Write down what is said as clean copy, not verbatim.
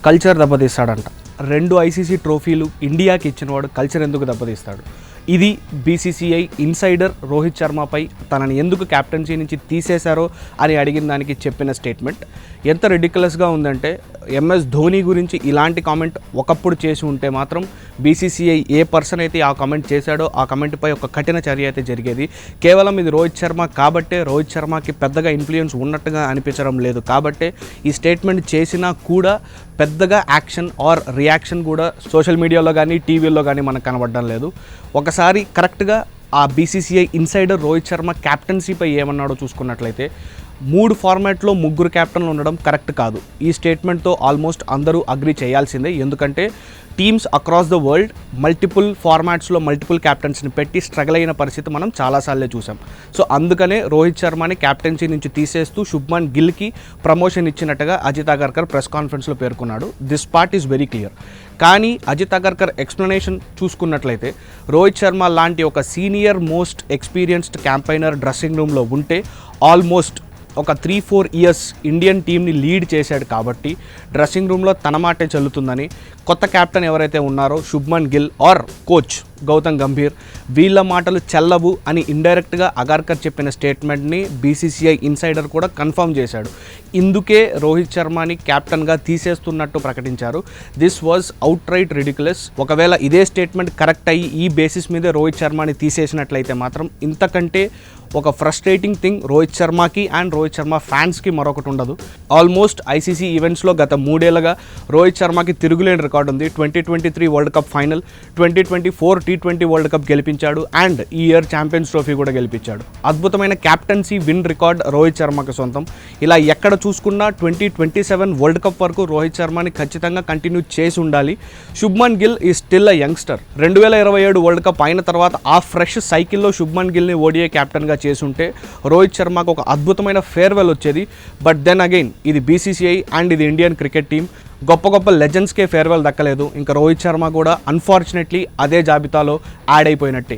Culture దెబ్బతీస్తాడంట. 2 ICC ట్రోఫీలు ఇండియాకి ఇచ్చినవాడు culture ఎందుకు దెబ్బతీస్తాడు? ఇది బీసీసీఐ ఇన్సైడర్ రోహిత్ శర్మపై తనని ఎందుకు క్యాప్టెన్సీ నుంచి తీసేశారో అని అడిగిన దానికి చెప్పిన స్టేట్మెంట్ ఎంత రిడిక్యులస్గా ఉందంటే, ఎంఎస్ ధోని గురించి ఇలాంటి కామెంట్ ఒకప్పుడు చేసి ఉంటే మాత్రం బీసీసీఐ ఏ పర్సన్ అయితే ఆ కామెంట్ చేశాడో ఆ కామెంట్పై ఒక కఠిన చర్య అయితే జరిగేది. కేవలం ఇది రోహిత్ శర్మ కాబట్టే, రోహిత్ శర్మకి పెద్దగా ఇన్ఫ్లుయెన్స్ ఉన్నట్టుగా అనిపించడం లేదు కాబట్టే ఈ స్టేట్మెంట్ చేసినా కూడా పెద్దగా యాక్షన్ ఆర్ రియాక్షన్ కూడా సోషల్ మీడియాలో కానీ టీవీల్లో కానీ మనకు కనబడడం లేదు. ఒకసారి కరెక్ట్గా ఆ బీసీసీఐ ఇన్సైడర్ రోహిత్ శర్మ క్యాప్టెన్సీపై ఏమన్నాడో చూసుకున్నట్లయితే, 3 ఫార్మాట్లో 3 క్యాప్టెన్లు ఉండడం కరెక్ట్ కాదు. ఈ స్టేట్మెంట్తో ఆల్మోస్ట్ అందరూ అగ్రీ చేయాల్సిందే. ఎందుకంటే teams across the world multiple ఫార్మాట్స్లో మల్టిపుల్ క్యాప్టెన్స్ని పెట్టి స్ట్రగుల్ అయిన పరిస్థితి మనం చాలాసార్లే చూసాం. సో అందుకనే రోహిత్ శర్మని క్యాప్టెన్సీ నుంచి తీసేస్తూ శుభ్మన్ గిల్కి ప్రమోషన్ ఇచ్చినట్టుగా అజిత్ అగర్కర్ ప్రెస్ కాన్ఫరెన్స్లో పేర్కొన్నాడు. This part is very clear. కానీ అజిత్ అగర్కర్ ఎక్స్ప్లెనేషన్ చూసుకున్నట్లయితే, రోహిత్ శర్మ లాంటి ఒక senior most experienced campaigner dressing రూమ్లో ఉంటే ఆల్మోస్ట్ ఒక 3-4 ఇయర్స్ ఇండియన్ టీమ్ని లీడ్ చేశాడు కాబట్టి డ్రెస్సింగ్ రూమ్లో తన మాటే చెల్లుతుందని, కొత్త కెప్టెన్ ఎవరైతే ఉన్నారో శుభ్మన్ గిల్ ఆర్ కోచ్ గౌతమ్ గంభీర్ వీళ్ళ మాటలు చెల్లవు అని ఇండైరెక్ట్గా అగర్కర్ చెప్పిన స్టేట్మెంట్ని బీసీసీఐ ఇన్సైడర్ కూడా కన్ఫర్మ్ చేశాడు. ఇందుకే రోహిత్ శర్మని క్యాప్టెన్గా తీసేస్తున్నట్టు ప్రకటించారు. This was out right ridiculous. ఒకవేళ ఇదే స్టేట్మెంట్ కరెక్ట్ అయ్యి ఈ బేసిస్ మీదే రోహిత్ శర్మని తీసేసినట్లయితే మాత్రం ఇంతకంటే ఒక ఫ్రస్ట్రేటింగ్ థింగ్ రోహిత్ శర్మకి అండ్ రోహిత్ శర్మ ఫ్యాన్స్కి మరొకటి ఉండదు. ఆల్మోస్ట్ ఐసీసీ ఈవెంట్స్లో గత 3 ఏళ్ళుగా రోహిత్ శర్మకి తిరుగులేని రికార్డు ఉంది. 2023 world cup final, 2024 T20 world cup గెలిపించాడు అండ్ ఈ ఇయర్ ఛాంపియన్స్ ట్రోఫీ కూడా గెలిపించాడు. అద్భుతమైన క్యాప్టెన్సీ విన్ రికార్డ్ రోహిత్ శర్మకి సొంతం. ఇలా ఎక్కడ చూసుకున్నా 2027 వరల్డ్ కప్ వరకు రోహిత్ శర్మని ఖచ్చితంగా కంటిన్యూ చేసి ఉండాలి. శుభ్మన్ గిల్ ఈ స్టిల్ అ యంగ్స్టర్. 2027 వరల్డ్ కప్ అయిన తర్వాత ఆ ఫ్రెష్ సైకిల్లో శుభ్మన్ గిల్ని ఓడిఐ క్యాప్టెన్గా చేసుంటే రోహిత్ శర్మకు ఒక అద్భుతమైన ఫేర్వెల్ వచ్చేది. బట్ దెన్ అగైన్ ఇది బీసీసీఐ అండ్ ఇది ఇండియన్ క్రికెట్ టీమ్. గొప్ప గొప్ప లెజెండ్స్కే ఫేర్వెల్ దక్కలేదు. ఇంకా రోహిత్ శర్మ కూడా అన్ఫార్చునేట్లీ అదే జాబితాలో యాడ్ అయిపోయినట్టే.